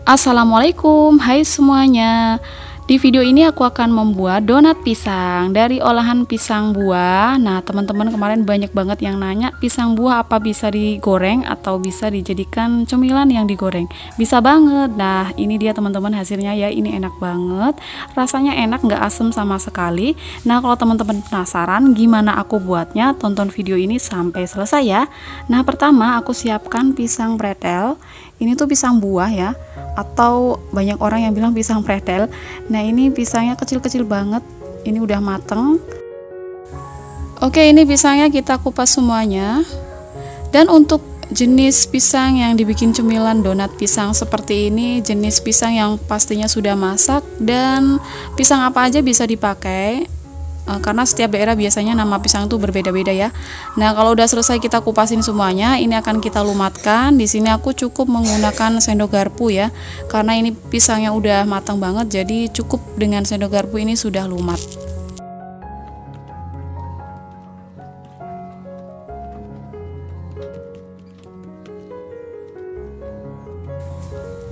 Assalamualaikum, hai semuanya. Di video ini aku akan membuat donat pisang dari olahan pisang buah. Nah, teman-teman kemarin banyak banget yang nanya pisang buah apa bisa digoreng atau bisa dijadikan cemilan yang digoreng. Bisa banget. Nah, ini dia teman-teman hasilnya ya. Ini enak banget. Rasanya enak, nggak asem sama sekali. Nah, kalau teman-teman penasaran gimana aku buatnya, tonton video ini sampai selesai ya. Nah, pertama aku siapkan pisang pretel. Ini tuh pisang buah ya, atau banyak orang yang bilang pisang pretel. Nah, ini pisangnya kecil-kecil banget. Ini udah mateng. Oke, ini pisangnya kita kupas semuanya. Dan untuk jenis pisang yang dibikin cemilan donat pisang seperti ini, jenis pisang yang pastinya sudah masak, dan pisang apa aja bisa dipakai. Karena setiap daerah biasanya nama pisang itu berbeda-beda ya. Nah, kalau udah selesai kita kupasin semuanya, ini akan kita lumatkan. Di sini aku cukup menggunakan sendok garpu ya, karena ini pisangnya udah matang banget, jadi cukup dengan sendok garpu ini sudah lumat.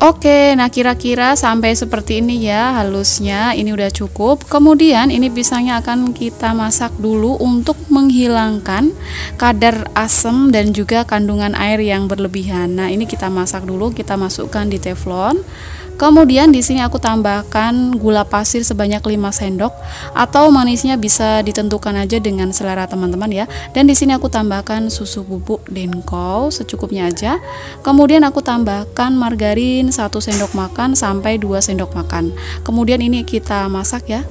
Oke, nah kira-kira sampai seperti ini ya halusnya, ini udah cukup. Kemudian ini pisangnya akan kita masak dulu untuk menghilangkan kadar asam dan juga kandungan air yang berlebihan. Nah, ini kita masak dulu, kita masukkan di teflon. Kemudian di sini aku tambahkan gula pasir sebanyak 5 sendok, atau manisnya bisa ditentukan aja dengan selera teman-teman ya. Dan di sini aku tambahkan susu bubuk Denko secukupnya aja. Kemudian aku tambahkan margarin 1 sendok makan sampai 2 sendok makan. Kemudian ini kita masak ya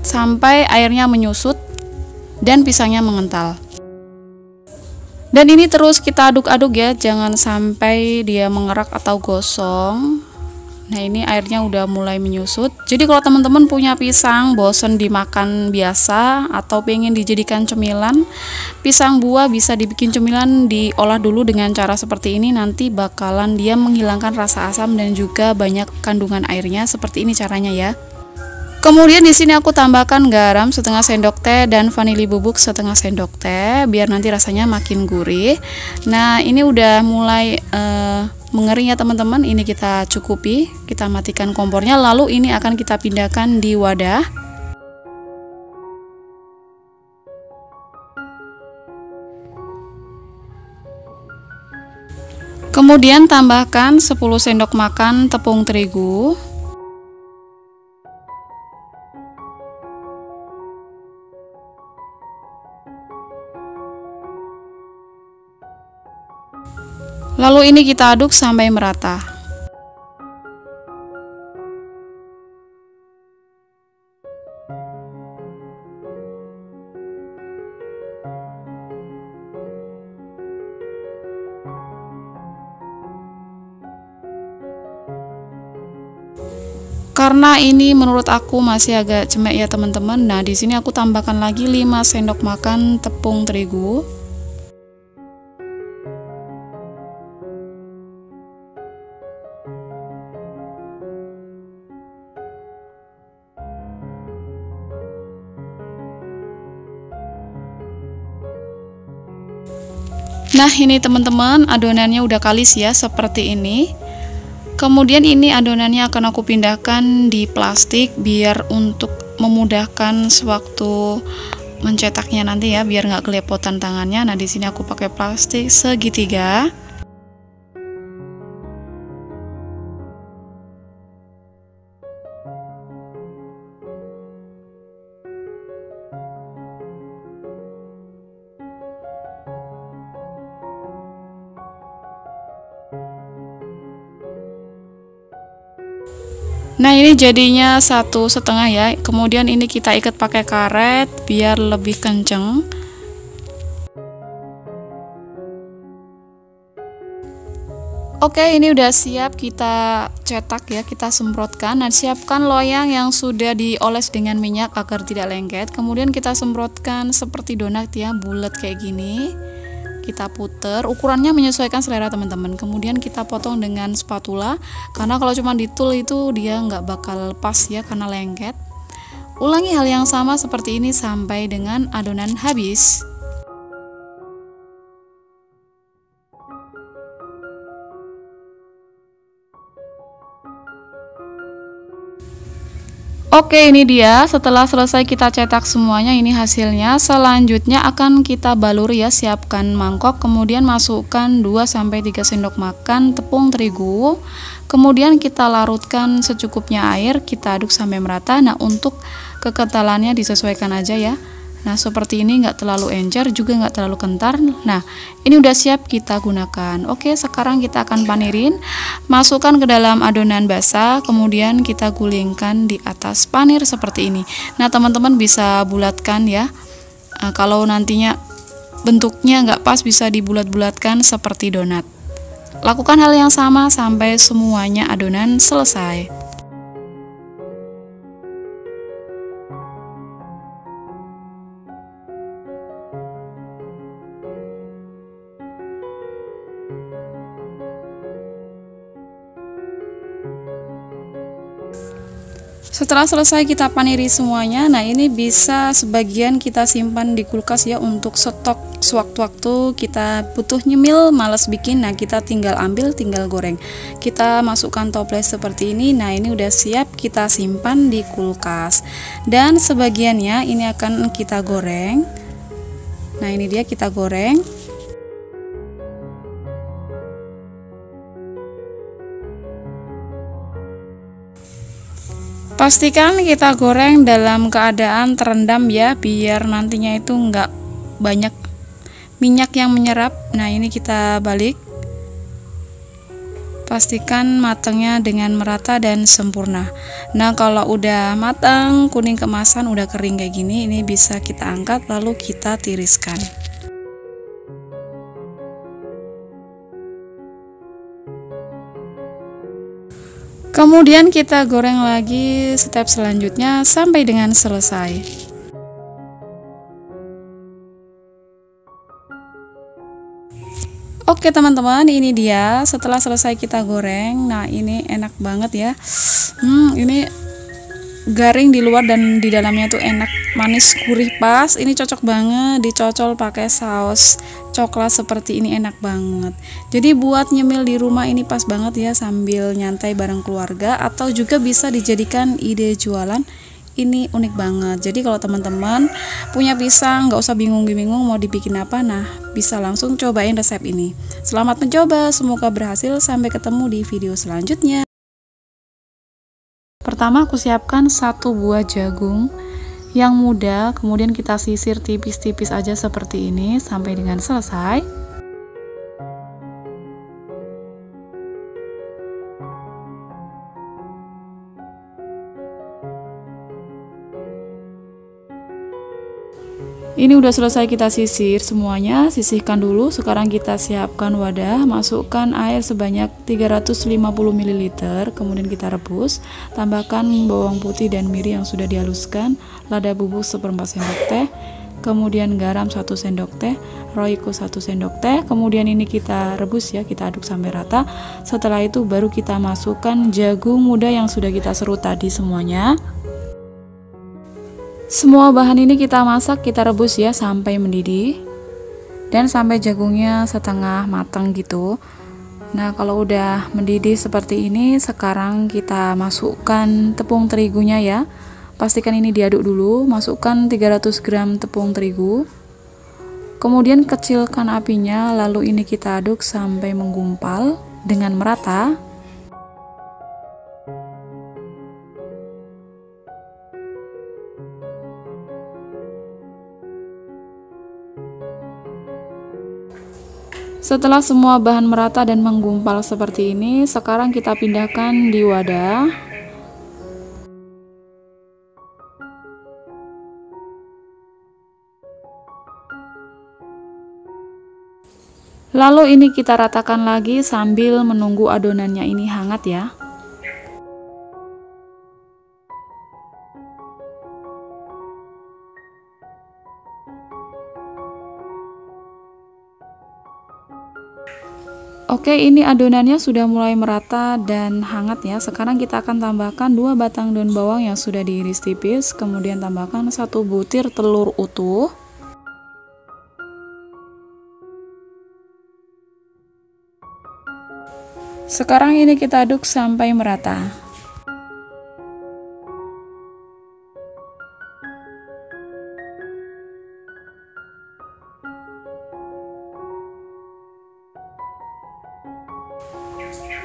sampai airnya menyusut dan pisangnya mengental. Dan ini terus kita aduk-aduk ya, jangan sampai dia mengerak atau gosong. Nah, ini airnya udah mulai menyusut. Jadi kalau teman-teman punya pisang bosen dimakan biasa atau pengen dijadikan cemilan, pisang buah bisa dibikin cemilan, diolah dulu dengan cara seperti ini. Nanti bakalan dia menghilangkan rasa asam dan juga banyak kandungan airnya. Seperti ini caranya ya. Kemudian di sini aku tambahkan garam setengah sendok teh dan vanili bubuk setengah sendok teh biar nanti rasanya makin gurih. Nah, ini udah mulai mengering ya teman-teman. Ini kita cukupi, kita matikan kompornya, lalu ini akan kita pindahkan di wadah. Kemudian tambahkan 10 sendok makan tepung terigu. Lalu ini kita aduk sampai merata. Karena ini menurut aku masih agak cemek ya teman-teman. Nah, di sini aku tambahkan lagi 5 sendok makan tepung terigu. Nah, ini teman-teman adonannya udah kalis ya seperti ini. Kemudian ini adonannya akan aku pindahkan di plastik biar untuk memudahkan sewaktu mencetaknya nanti ya, biar nggak kelepotan tangannya. Nah, di sini aku pakai plastik segitiga. Nah, ini jadinya 1,5 ya. Kemudian ini kita ikat pakai karet biar lebih kenceng. Oke, ini udah siap kita cetak ya, kita semprotkan. Nah, siapkan loyang yang sudah dioles dengan minyak agar tidak lengket. Kemudian kita semprotkan seperti donat ya, bulat kayak gini. Kita puter, ukurannya menyesuaikan selera teman-teman. Kemudian kita potong dengan spatula, karena kalau cuma ditul itu dia nggak bakal pas ya karena lengket. Ulangi hal yang sama seperti ini sampai dengan adonan habis. Oke, ini dia setelah selesai kita cetak semuanya, ini hasilnya. Selanjutnya akan kita baluri ya, siapkan mangkok, kemudian masukkan 2-3 sendok makan tepung terigu. Kemudian kita larutkan secukupnya air, kita aduk sampai merata. Nah, untuk kekentalannya disesuaikan aja ya. Nah, seperti ini, nggak terlalu encer juga nggak terlalu kental. Nah, ini udah siap kita gunakan. Oke, sekarang kita akan panirin. Masukkan ke dalam adonan basah, kemudian kita gulingkan di atas panir seperti ini. Nah, teman-teman bisa bulatkan ya. Kalau nantinya bentuknya nggak pas, bisa dibulat-bulatkan seperti donat. Lakukan hal yang sama sampai semuanya adonan selesai. Setelah selesai kita paniri semuanya, nah ini bisa sebagian kita simpan di kulkas ya untuk stok sewaktu-waktu kita butuh nyemil, males bikin, nah kita tinggal ambil, tinggal goreng. Kita masukkan toples seperti ini, nah ini udah siap kita simpan di kulkas. Dan sebagiannya ini akan kita goreng. Nah ini dia kita goreng. Pastikan kita goreng dalam keadaan terendam ya, biar nantinya itu enggak banyak minyak yang menyerap. Nah ini kita balik, pastikan matangnya dengan merata dan sempurna. Nah kalau udah matang, kuning kemasan, udah kering kayak gini, ini bisa kita angkat lalu kita tiriskan. Kemudian kita goreng lagi step selanjutnya sampai dengan selesai. Oke teman-teman, ini dia setelah selesai kita goreng. Nah ini enak banget ya. Ini garing di luar dan di dalamnya tuh enak, manis, gurih, pas. Ini cocok banget dicocol pakai saus coklat seperti ini, enak banget. Jadi buat nyemil di rumah ini pas banget ya, sambil nyantai bareng keluarga, atau juga bisa dijadikan ide jualan. Ini unik banget. Jadi kalau teman-teman punya pisang, nggak usah bingung-bingung mau dibikin apa, nah bisa langsung cobain resep ini. Selamat mencoba, semoga berhasil. Sampai ketemu di video selanjutnya. Pertama aku siapkan 1 buah jagung yang muda, kemudian kita sisir tipis-tipis aja seperti ini sampai dengan selesai. Ini udah selesai kita sisir semuanya, sisihkan dulu. Sekarang kita siapkan wadah, masukkan air sebanyak 350 ml, kemudian kita rebus. Tambahkan bawang putih dan miri yang sudah dihaluskan, lada bubuk 1/4 sendok teh, kemudian garam 1 sendok teh, roiko 1 sendok teh. Kemudian ini kita rebus ya, kita aduk sampai rata. Setelah itu baru kita masukkan jagung muda yang sudah kita serut tadi semuanya. Semua bahan ini kita masak, kita rebus ya sampai mendidih dan sampai jagungnya setengah matang gitu. Nah kalau udah mendidih seperti ini, sekarang kita masukkan tepung terigunya ya. Pastikan ini diaduk dulu. Masukkan 300 gram tepung terigu, kemudian kecilkan apinya, lalu ini kita aduk sampai menggumpal dengan merata. Setelah semua bahan merata dan menggumpal seperti ini, sekarang kita pindahkan di wadah. Lalu ini kita ratakan lagi sambil menunggu adonannya ini hangat ya. Oke, ini adonannya sudah mulai merata dan hangat ya. Sekarang kita akan tambahkan 2 batang daun bawang yang sudah diiris tipis, kemudian tambahkan 1 butir telur utuh. Sekarang ini kita aduk sampai merata.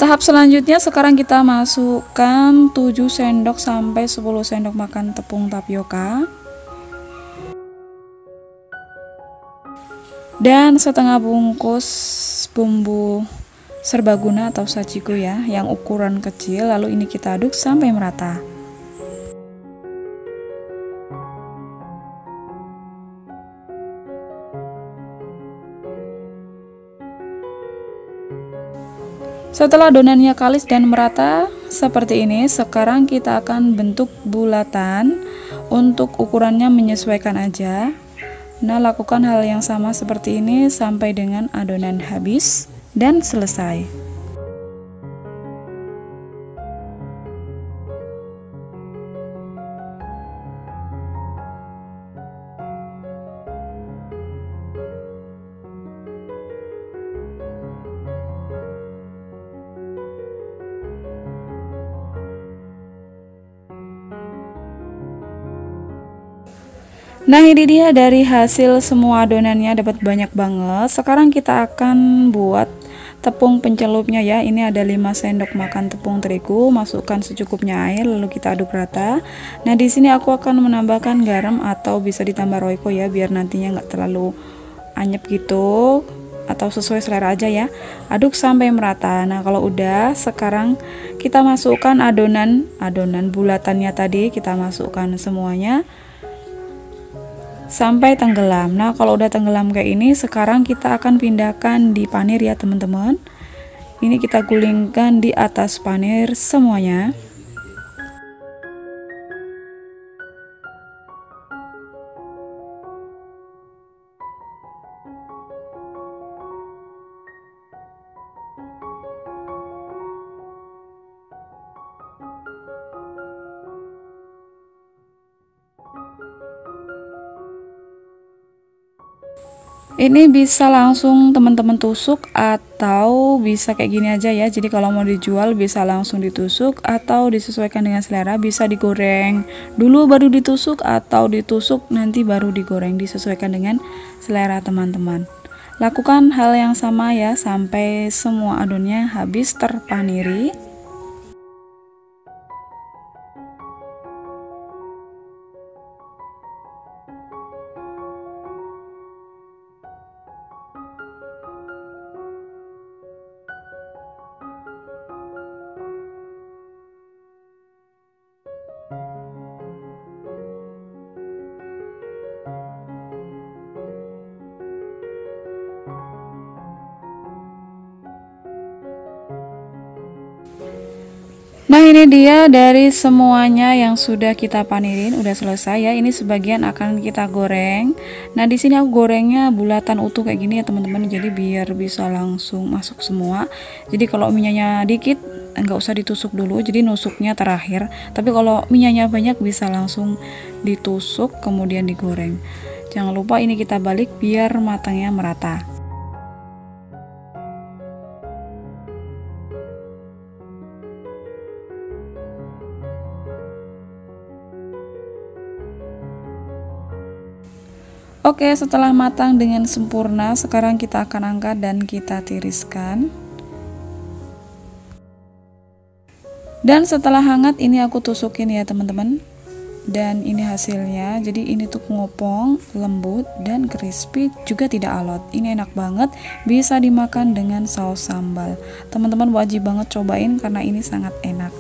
Tahap selanjutnya sekarang kita masukkan 7 sendok sampai 10 sendok makan tepung tapioka. Dan setengah bungkus bumbu serbaguna atau sajiku ya, yang ukuran kecil, lalu ini kita aduk sampai merata. Setelah adonannya kalis dan merata seperti ini, sekarang kita akan bentuk bulatan. Untuk ukurannya menyesuaikan aja. Nah, lakukan hal yang sama seperti ini sampai dengan adonan habis dan selesai. Nah, ini dia dari hasil semua adonannya, dapat banyak banget. Sekarang kita akan buat tepung pencelupnya ya. Ini ada 5 sendok makan tepung terigu, masukkan secukupnya air lalu kita aduk rata. Nah, di sini aku akan menambahkan garam atau bisa ditambah royco ya, biar nantinya nggak terlalu anyep gitu, atau sesuai selera aja ya. Aduk sampai merata. Nah, kalau udah, sekarang kita masukkan adonan bulatannya tadi, kita masukkan semuanya sampai tenggelam. Nah, kalau udah tenggelam kayak ini, sekarang kita akan pindahkan di panir ya teman-teman. Ini kita gulingkan di atas panir semuanya. Ini bisa langsung teman-teman tusuk atau bisa kayak gini aja ya. Jadi kalau mau dijual bisa langsung ditusuk atau disesuaikan dengan selera, bisa digoreng dulu baru ditusuk atau ditusuk nanti baru digoreng, disesuaikan dengan selera teman-teman. Lakukan hal yang sama ya sampai semua adonannya habis terpaniri. Nah, ini dia dari semuanya yang sudah kita panirin, udah selesai ya. Ini sebagian akan kita goreng. Nah, di sini aku gorengnya bulatan utuh kayak gini ya teman-teman. Jadi biar bisa langsung masuk semua. Jadi kalau minyaknya dikit nggak usah ditusuk dulu, jadi nusuknya terakhir. Tapi kalau minyaknya banyak bisa langsung ditusuk kemudian digoreng. Jangan lupa ini kita balik biar matangnya merata. Oke, setelah matang dengan sempurna, sekarang kita akan angkat dan kita tiriskan. Dan setelah hangat ini aku tusukin ya teman-teman. Dan ini hasilnya. Jadi ini tuh ngopong, lembut dan crispy, juga tidak alot. Ini enak banget, bisa dimakan dengan saus sambal. Teman-teman wajib banget cobain karena ini sangat enak.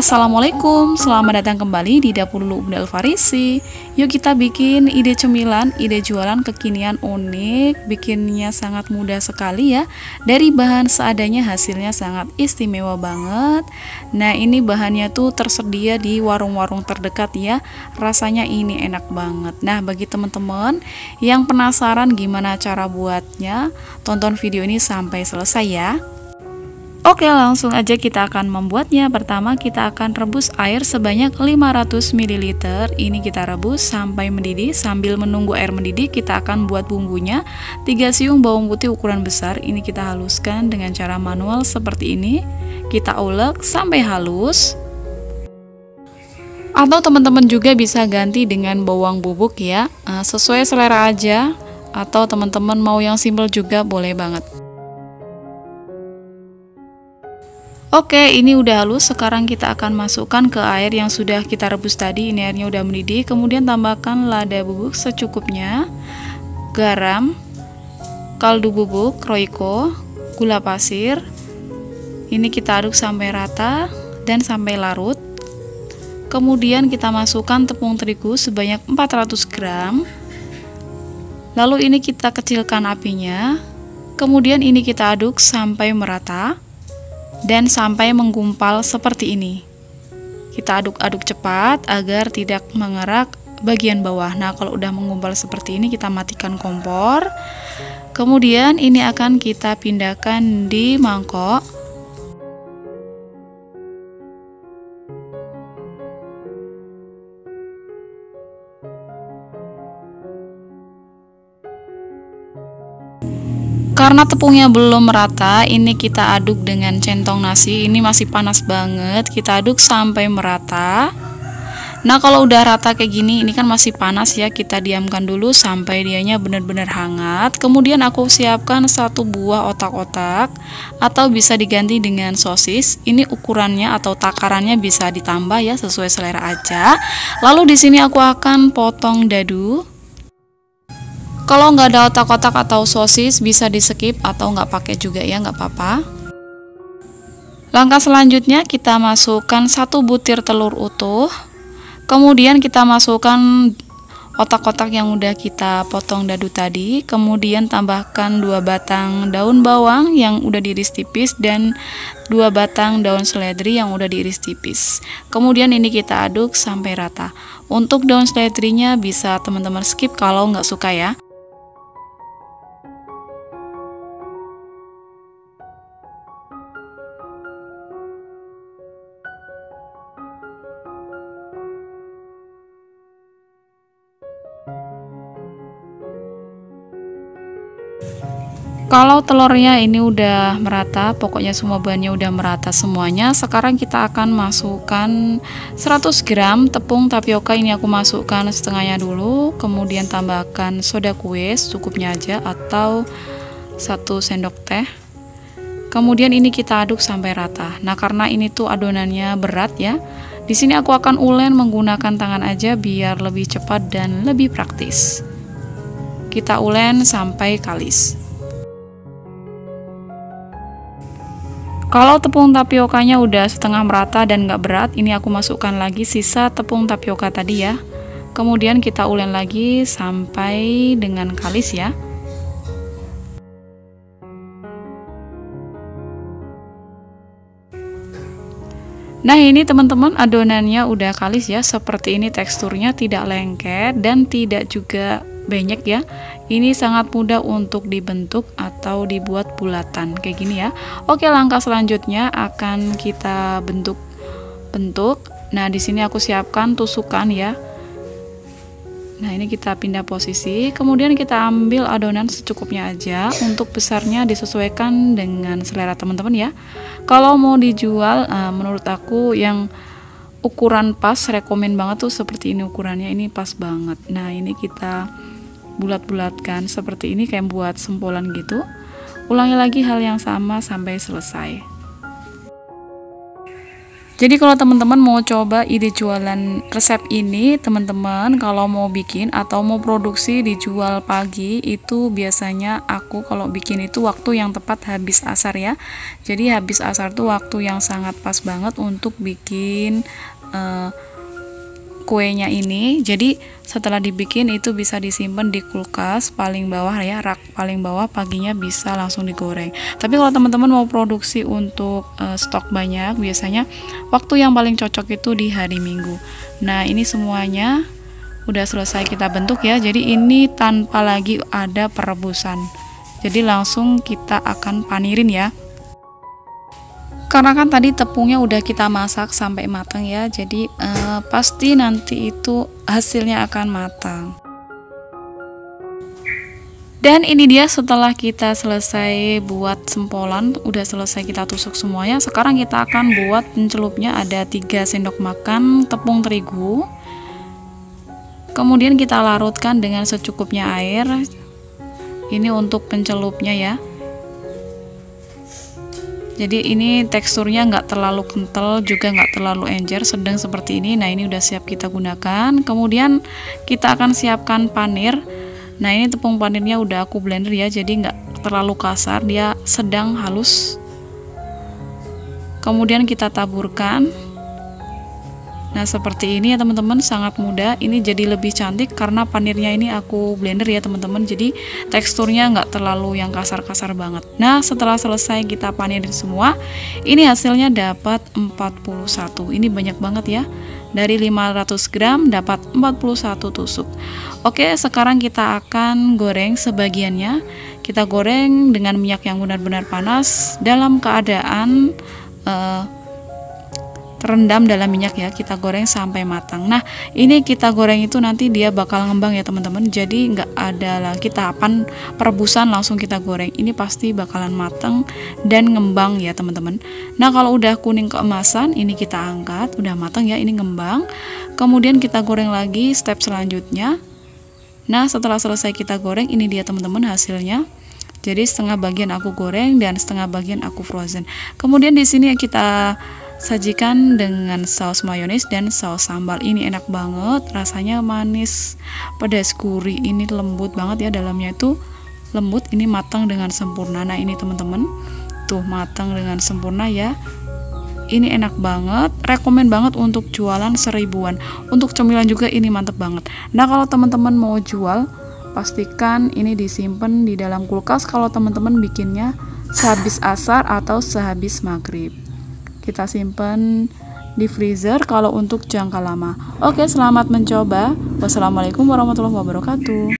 Assalamualaikum, selamat datang kembali di Dapur Lulu Bunda Alfarisi. Yuk kita bikin ide cemilan, ide jualan kekinian unik. Bikinnya sangat mudah sekali ya. Dari bahan seadanya, hasilnya sangat istimewa banget. Nah, ini bahannya tuh tersedia di warung-warung terdekat ya. Rasanya ini enak banget. Nah, bagi teman-teman yang penasaran gimana cara buatnya, tonton video ini sampai selesai ya. Oke, langsung aja kita akan membuatnya. Pertama kita akan rebus air sebanyak 500 ml. Ini kita rebus sampai mendidih. Sambil menunggu air mendidih, kita akan buat bumbunya. 3 siung bawang putih ukuran besar. Ini kita haluskan dengan cara manual seperti ini. Kita ulek sampai halus. Atau teman-teman juga bisa ganti dengan bawang bubuk ya. Sesuai selera aja. Atau teman-teman mau yang simple juga boleh banget. Oke, ini udah halus. Sekarang kita akan masukkan ke air yang sudah kita rebus tadi. Ini airnya udah mendidih. Kemudian tambahkan lada bubuk secukupnya, garam, kaldu bubuk, royco, gula pasir. Ini kita aduk sampai rata dan sampai larut. Kemudian kita masukkan tepung terigu sebanyak 400 gram. Lalu ini kita kecilkan apinya. Kemudian ini kita aduk sampai merata dan sampai menggumpal seperti ini. Kita aduk-aduk cepat agar tidak mengerak bagian bawah. Nah, kalau udah menggumpal seperti ini, kita matikan kompor. Kemudian ini akan kita pindahkan di mangkok. Karena tepungnya belum merata, ini kita aduk dengan centong nasi. Ini masih panas banget, kita aduk sampai merata. Nah, kalau udah rata kayak gini, ini kan masih panas ya, kita diamkan dulu sampai dianya benar-benar hangat. Kemudian aku siapkan 1 buah otak-otak atau bisa diganti dengan sosis. Ini ukurannya atau takarannya bisa ditambah ya, sesuai selera aja. Lalu di sini aku akan potong dadu. Kalau nggak ada otak-otak atau sosis bisa di skip atau nggak pakai juga ya, nggak apa-apa. Langkah selanjutnya kita masukkan 1 butir telur utuh. Kemudian kita masukkan otak-otak yang udah kita potong dadu tadi. Kemudian tambahkan 2 batang daun bawang yang udah diiris tipis dan 2 batang daun seledri yang udah diiris tipis. Kemudian ini kita aduk sampai rata. Untuk daun seledrinya bisa teman-teman skip kalau nggak suka ya. Kalau telurnya ini udah merata, pokoknya semua bahannya udah merata semuanya. Sekarang kita akan masukkan 100 gram tepung tapioka. Ini aku masukkan setengahnya dulu. Kemudian tambahkan soda kue secukupnya aja atau 1 sendok teh. Kemudian ini kita aduk sampai rata. Nah, karena ini tuh adonannya berat ya. Di sini aku akan ulen menggunakan tangan aja biar lebih cepat dan lebih praktis. Kita ulen sampai kalis. Kalau tepung tapiokanya udah setengah merata dan nggak berat, ini aku masukkan lagi sisa tepung tapioka tadi ya. Kemudian kita ulen lagi sampai dengan kalis ya. Nah, ini teman-teman adonannya udah kalis ya. Seperti ini teksturnya, tidak lengket dan tidak juga banyak ya. Ini sangat mudah untuk dibentuk atau dibuat bulatan kayak gini ya. Oke, langkah selanjutnya akan kita bentuk. Nah, di sini aku siapkan tusukan ya. Nah, ini kita pindah posisi. Kemudian kita ambil adonan secukupnya aja. Untuk besarnya disesuaikan dengan selera teman-teman ya. Kalau mau dijual, menurut aku yang ukuran pas, rekomen banget tuh seperti ini ukurannya. Ini pas banget. Nah, ini kita bulat-bulatkan seperti ini kayak buat sempolan gitu. Ulangi lagi hal yang sama sampai selesai. Jadi kalau teman-teman mau coba ide jualan resep ini, teman-teman kalau mau bikin atau mau produksi dijual pagi, itu biasanya aku kalau bikin itu waktu yang tepat habis asar ya. Jadi habis asar tuh waktu yang sangat pas banget untuk bikin kuenya ini. Jadi setelah dibikin itu bisa disimpan di kulkas paling bawah ya, rak paling bawah, paginya bisa langsung digoreng. Tapi kalau teman-teman mau produksi untuk stok banyak, biasanya waktu yang paling cocok itu di hari Minggu. Nah ini semuanya udah selesai kita bentuk ya, jadi ini tanpa lagi ada perebusan, jadi langsung kita akan panirin ya. Karena kan tadi tepungnya udah kita masak sampai matang ya, jadi pasti nanti itu hasilnya akan matang. Dan ini dia setelah kita selesai buat sempolan, udah selesai kita tusuk semuanya. Sekarang kita akan buat pencelupnya, ada 3 sendok makan tepung terigu. Kemudian kita larutkan dengan secukupnya air. Ini untuk pencelupnya ya. Jadi ini teksturnya nggak terlalu kental, juga nggak terlalu encer, sedang seperti ini. Nah ini udah siap kita gunakan. Kemudian kita akan siapkan panir. Nah ini tepung panirnya udah aku blender ya, jadi nggak terlalu kasar, dia sedang halus. Kemudian kita taburkan. Nah seperti ini ya teman-teman, sangat mudah. Ini jadi lebih cantik karena panirnya ini aku blender ya teman-teman, jadi teksturnya nggak terlalu yang kasar-kasar banget. Nah setelah selesai kita panirin semua, ini hasilnya dapat 41. Ini banyak banget ya, dari 500 gram dapat 41 tusuk. Oke, sekarang kita akan goreng sebagiannya. Kita goreng dengan minyak yang benar-benar panas dalam keadaan terendam dalam minyak ya, kita goreng sampai matang. Nah ini kita goreng itu nanti dia bakal ngembang ya teman-teman, jadi nggak ada lagi tahapan perebusan langsung kita goreng, ini pasti bakalan matang dan ngembang ya teman-teman. Nah kalau udah kuning keemasan, ini kita angkat, udah matang ya, ini ngembang. Kemudian kita goreng lagi step selanjutnya. Nah setelah selesai kita goreng, ini dia teman-teman hasilnya. Jadi setengah bagian aku goreng dan setengah bagian aku frozen. Kemudian di sini kita sajikan dengan saus mayones dan saus sambal. Ini enak banget, rasanya manis, pedas, gurih. Ini lembut banget ya, dalamnya itu lembut. Ini matang dengan sempurna. Nah ini teman-teman, tuh matang dengan sempurna ya. Ini enak banget, rekomen banget untuk jualan 1000-an. Untuk cemilan juga ini mantep banget. Nah kalau teman-teman mau jual, pastikan ini disimpan di dalam kulkas kalau teman-teman bikinnya sehabis asar atau sehabis maghrib. Kita simpan di freezer kalau untuk jangka lama. Oke, selamat mencoba. Wassalamualaikum warahmatullahi wabarakatuh.